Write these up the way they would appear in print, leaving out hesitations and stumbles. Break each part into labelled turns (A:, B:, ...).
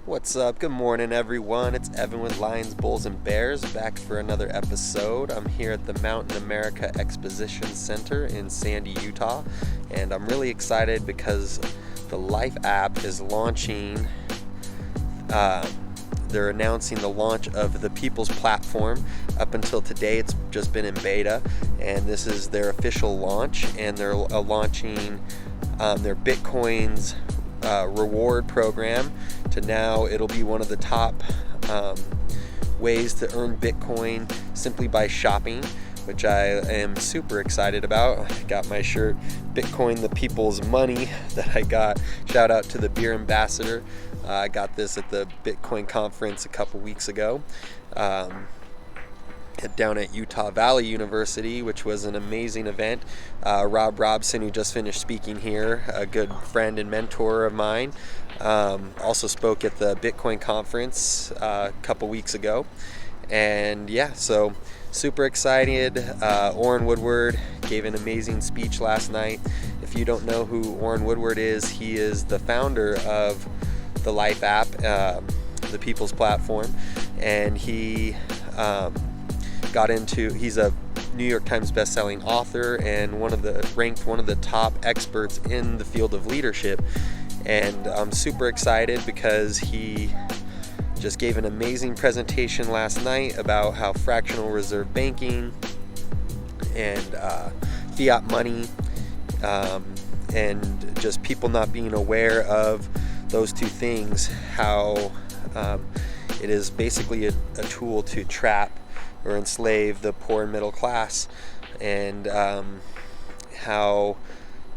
A: What's up? Good morning, everyone. It's Evan with Lions, Bulls, and Bears back for another episode. I'm here at the Mountain America Exposition Center in Sandy, Utah, and I'm really excited because the Life app is launching. They're announcing the launch of the People's Platform. Up until today, it's just been in beta, and this is their official launch, and they're launching their Bitcoin's reward program. To now, it'll be one of the top ways to earn Bitcoin simply by shopping, which I am super excited about. I got my shirt, Bitcoin, the People's Money, that I got. Shout out to the beer ambassador. I got this at the Bitcoin conference a couple weeks ago. Down at Utah Valley University, which was an amazing event. Robson, who just finished speaking here, a good friend and mentor of mine, also spoke at the Bitcoin conference a couple weeks ago. And yeah, so super excited. Orrin Woodward gave an amazing speech last night. If you don't know who Orrin Woodward is, he is the founder of the Life app, the People's Platform, and he he's a New York Times best-selling author and ranked one of the top experts in the field of leadership. And I'm super excited because he just gave an amazing presentation last night about how fractional reserve banking and fiat money and just people not being aware of those two things, how it is basically a tool to trap or enslave the poor and middle class, and how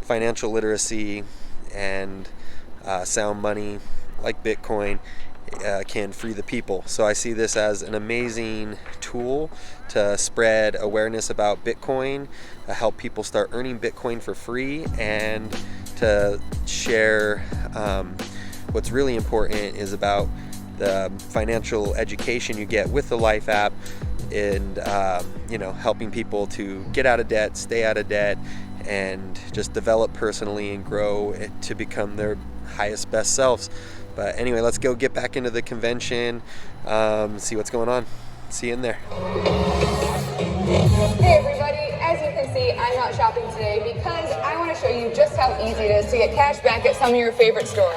A: financial literacy and sound money like Bitcoin can free the people. So I see this as an amazing tool to spread awareness about Bitcoin, help people start earning Bitcoin for free, and to share what's really important is about the financial education you get with the Life app, and helping people to get out of debt, stay out of debt, and just develop personally and grow to become their highest best selves. But anyway, let's go get back into the convention, see what's going on. See you in there.
B: Hey everybody, as you can see, I'm not shopping today because I want to show you just how easy it is to get cash back at some of your favorite stores.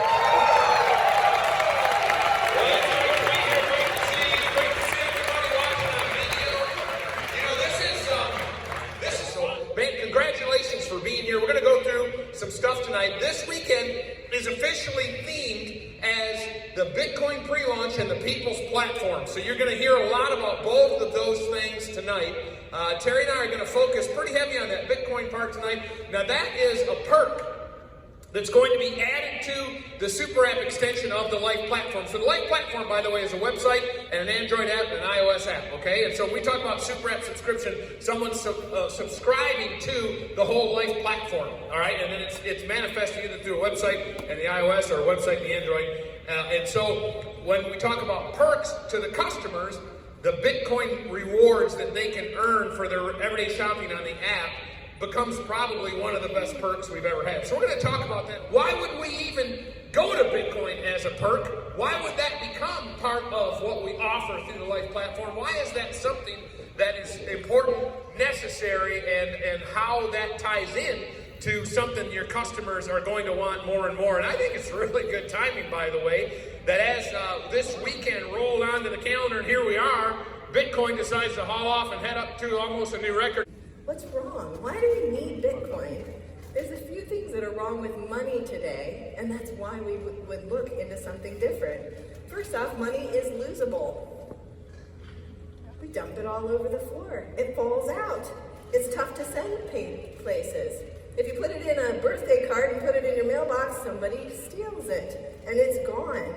C: We're going to go through some stuff tonight. This weekend is officially themed as the Bitcoin pre-launch and the People's Platform. So you're going to hear a lot about both of those things tonight. Terry and I are going to focus pretty heavy on that Bitcoin part tonight. Now that is a perk that's going to be added to the Super App extension of the Life platform. So the Life platform, by the way, is a website and an Android app and an iOS app, okay? And so when we talk about Super App subscription, someone's subscribing to the whole Life platform, all right? And then it's manifested either through a website and the iOS or a website and the Android. And so when we talk about perks to the customers, the Bitcoin rewards that they can earn for their everyday shopping on the app becomes probably one of the best perks we've ever had. So we're going to talk about that. Why would we even go to Bitcoin as a perk? Why would that become part of what we offer through the Life platform? Why is that something that is important, necessary, and how that ties in to something your customers are going to want more and more? And I think it's really good timing, by the way, that as this weekend rolled onto the calendar, and here we are, Bitcoin decides to haul off and head up to almost a new record.
D: What's wrong? Why do we need Bitcoin? There's a few things that are wrong with money today, and that's why we would look into something different. First off, money is losable. We dump it all over the floor. It falls out. It's tough to send places. If you put it in a birthday card and put it in your mailbox, somebody steals it, and it's gone.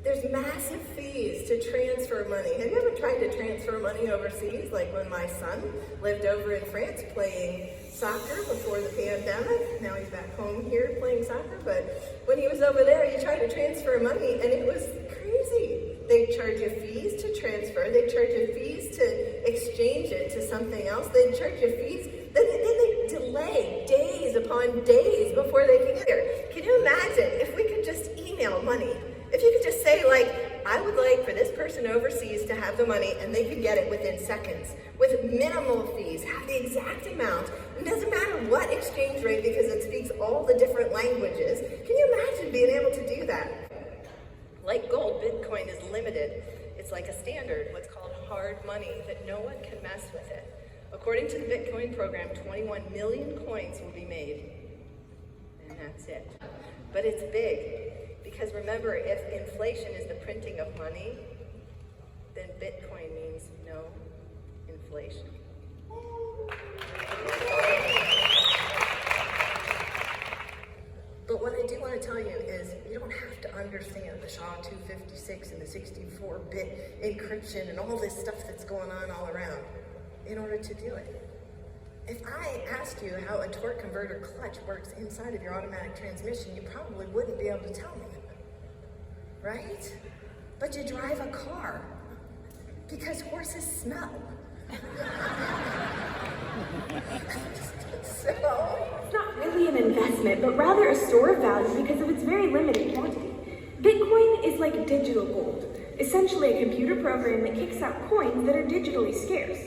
D: There's massive fees to transfer money. Have you ever tried to transfer money overseas? Like when my son lived over in France playing soccer before the pandemic. Now he's back home here playing soccer. But when he was over there, you tried to transfer money and it was crazy. They'd charge you fees to transfer. They'd charge you fees to exchange it to something else. They'd charge you fees. Then they delay days upon days before they can get there. Can you imagine if we could just email money If you could just say, like, I would like for this person overseas to have the money and they could get it within seconds with minimal fees, have the exact amount. It doesn't matter what exchange rate because it speaks all the different languages. Can you imagine being able to do that? Like gold, Bitcoin is limited. It's like a standard, what's called hard money, that no one can mess with it. According to the Bitcoin program, 21 million coins will be made. And that's it. But it's big, because remember, if inflation is the printing of money, then Bitcoin means no inflation. But what I do want to tell you is you don't have to understand the SHA-256 and the 64-bit encryption and all this stuff that's going on all around in order to do it. If I asked you how a torque converter clutch works inside of your automatic transmission, you probably wouldn't be able to tell me, right? But you drive a car because horses smell.
E: It's not really an investment, but rather a store of value because of its very limited quantity. Bitcoin is like digital gold, essentially a computer program that kicks out coins that are digitally scarce.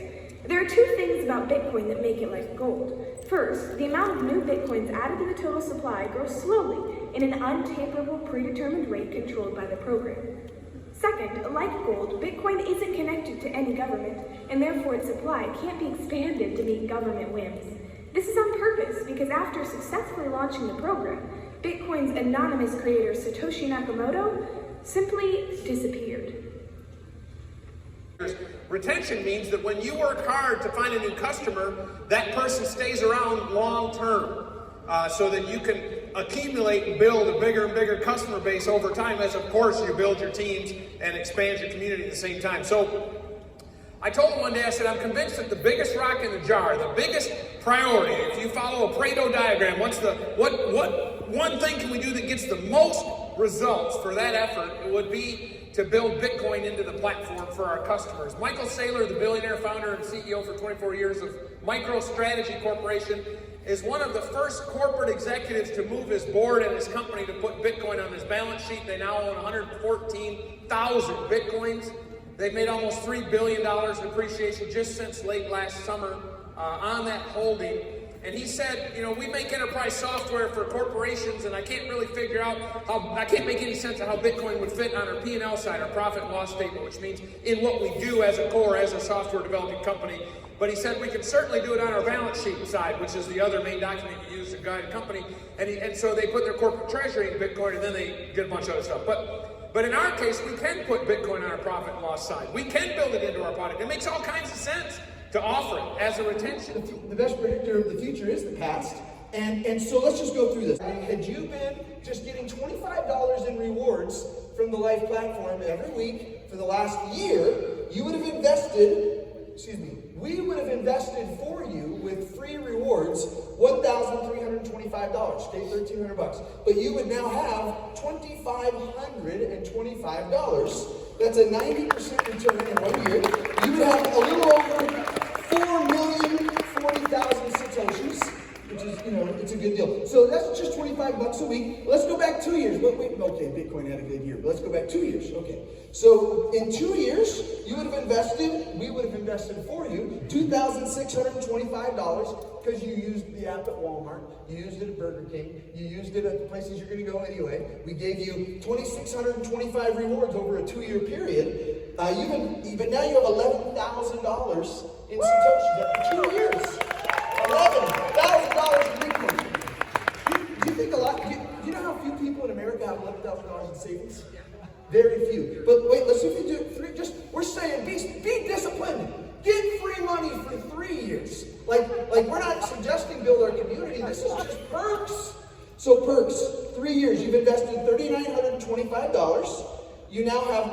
E: There are two things about Bitcoin that make it like gold. First, the amount of new Bitcoins added to the total supply grows slowly in an untamperable, predetermined rate controlled by the program. Second, like gold, Bitcoin isn't connected to any government, and therefore its supply can't be expanded to meet government whims. This is on purpose because after successfully launching the program, Bitcoin's anonymous creator Satoshi Nakamoto simply disappeared.
C: Retention means that when you work hard to find a new customer, that person stays around long term, so that you can accumulate and build a bigger and bigger customer base over time as, of course, you build your teams and expand your community at the same time. So I told him one day, I said, I'm convinced that the biggest rock in the jar, the biggest priority, if you follow a Pareto diagram, what one thing can we do that gets the most results for that effort? It would be to build Bitcoin into the platform for our customers. Michael Saylor, the billionaire founder and CEO for 24 years of MicroStrategy Corporation, is one of the first corporate executives to move his board and his company to put Bitcoin on his balance sheet. They now own 114,000 Bitcoins. They've made almost $3 billion in appreciation just since late last summer on that holding. And he said, you know, we make enterprise software for corporations, and I can't really figure out I can't make any sense of how Bitcoin would fit on our P&L side, our profit and loss statement, which means in what we do as a core, as a software developing company. But he said we can certainly do it on our balance sheet side, which is the other main document you use to guide a company. And so they put their corporate treasury in Bitcoin, and then they did a bunch of other stuff. But in our case, we can put Bitcoin on our profit and loss side. We can build it into our product. It makes all kinds of sense to offer it as a retention.
F: The best predictor of the future is the past. And so let's just go through this. Had you been just getting $25 in rewards from the Life platform every week for the last year, you would have invested, we would have invested for you with free rewards $1,325, okay, $1,300. But you would now have $2,525. That's a 90% return in 1 year. You would have a little over 4,040,000 Satoshis, which is, it's a good deal. So that's just $25 a week. Let's go back 2 years. Okay, Bitcoin had a good year, but let's go back 2 years. Okay. So in 2 years, we would have invested for you $2,625 because you used the app at Walmart, you used it at Burger King, you used it at the places you're going to go anyway. We gave you 2,625 rewards over a 2-year period. Even now you have $11,000 in Satoshis after 2 years. $11,000 in Bitcoin. Do you think a lot? Do you know how few people in America have $11,000 in savings? Very few. But wait, let's see if you do it. We're saying be disciplined. Get free money for 3 years. Like we're not suggesting build our community. This is just perks. So perks, 3 years. You've invested $3,925. You now have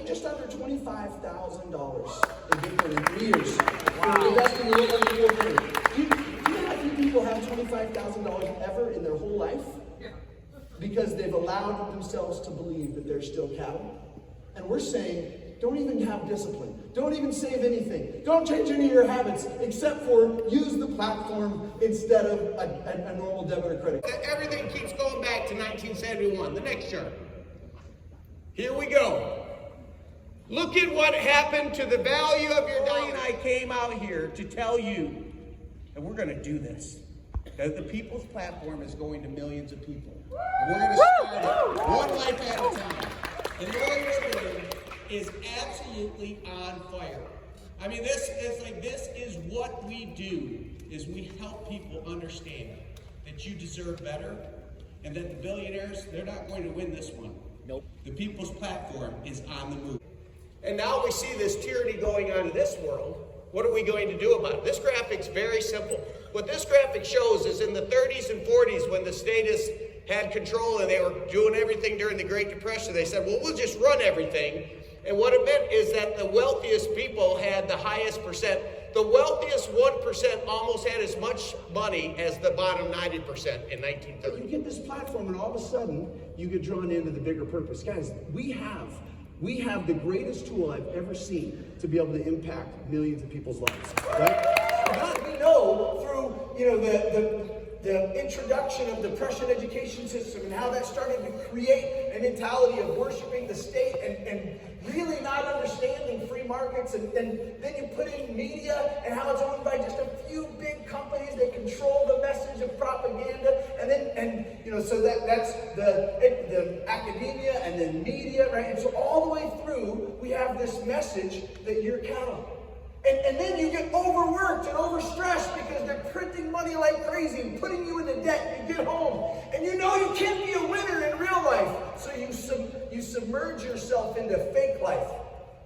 F: just under $25,000 in Bitcoin in 3 years. Wow. You're investing a little under $400. Do you know how few people have $25,000 ever in their whole life? Because they've allowed themselves to believe that they're still cattle. And we're saying, don't even have discipline. Don't even save anything. Don't change any of your habits except for use the platform instead of a normal debit or credit.
G: Everything keeps going back to 1971. The next chart. Here we go. Look at what happened to the value of your dollar. I came out here to tell you that we're going to do this. That the People's Platform is going to millions of people. And we're going to start it one life at a time. And Orrin Woodward is absolutely on fire. I mean, this is what we do, is we help people understand that you deserve better and that the billionaires, they're not going to win this one. Nope. The People's Platform is on the move. And now we see this tyranny going on in this world. What are we going to do about it? This graphic's very simple. What this graphic shows is in the 30s and 40s, when the statists had control and they were doing everything during the Great Depression, they said, well, we'll just run everything. And what it meant is that the wealthiest people had the highest percent. The wealthiest 1% almost had as much money as the bottom 90% in 1930.
F: You get this platform and all of a sudden you get drawn into the bigger purpose. Guys, we have the greatest tool I've ever seen to be able to impact millions of people's lives. Right? We know through the introduction of the Prussian education system and how that started to create a mentality of worshiping the state and really not understanding free markets, and then you put in media and how it's owned by just a few big companies that control the message of propaganda, so that's the academia and then media, right? And so all the way through we have this message that you're cattle. And then you get overworked and overstressed because they're printing money like crazy and putting you into debt. You get home and you know you can't be a winner in real life. So you submerge yourself into fake life,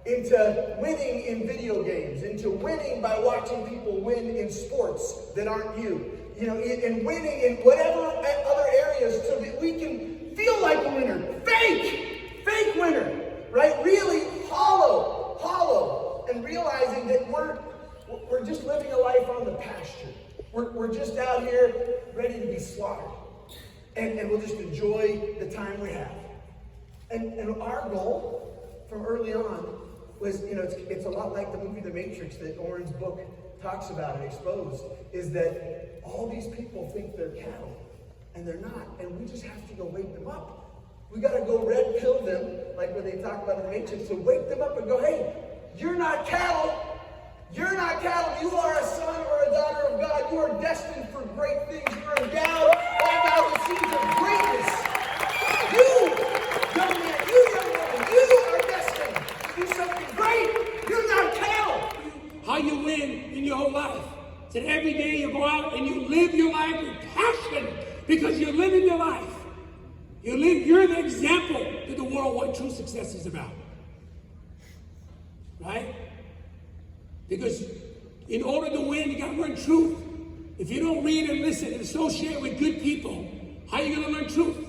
F: into winning in video games, into winning by watching people win in sports that aren't you. And winning in whatever other areas so that we can feel like a winner. Fake winner, right? Really hollow. And realizing that we're just living a life on the pasture. We're just out here ready to be slaughtered. And we'll just enjoy the time we have. And our goal from early on was, it's a lot like the movie The Matrix that Orrin's book talks about and exposed, is that all these people think they're cattle, and they're not. And we just have to go wake them up. We got to go red pill them, like when they talk about The Matrix, to wake them up and go, hey, you're not cattle. You're not cattle. You are a son or a daughter of God. You are destined for great things. You are endowed by God with seeds of greatness. You, young man, you are destined to do something great. You're not cattle.
H: How you win in your whole life. That every day you go out and you live your life with passion because you're living your life. You're the example to the world what true success is about. Right? Because in order to win, you got to learn truth. If you don't read and listen and associate with good people, how are you going to learn truth?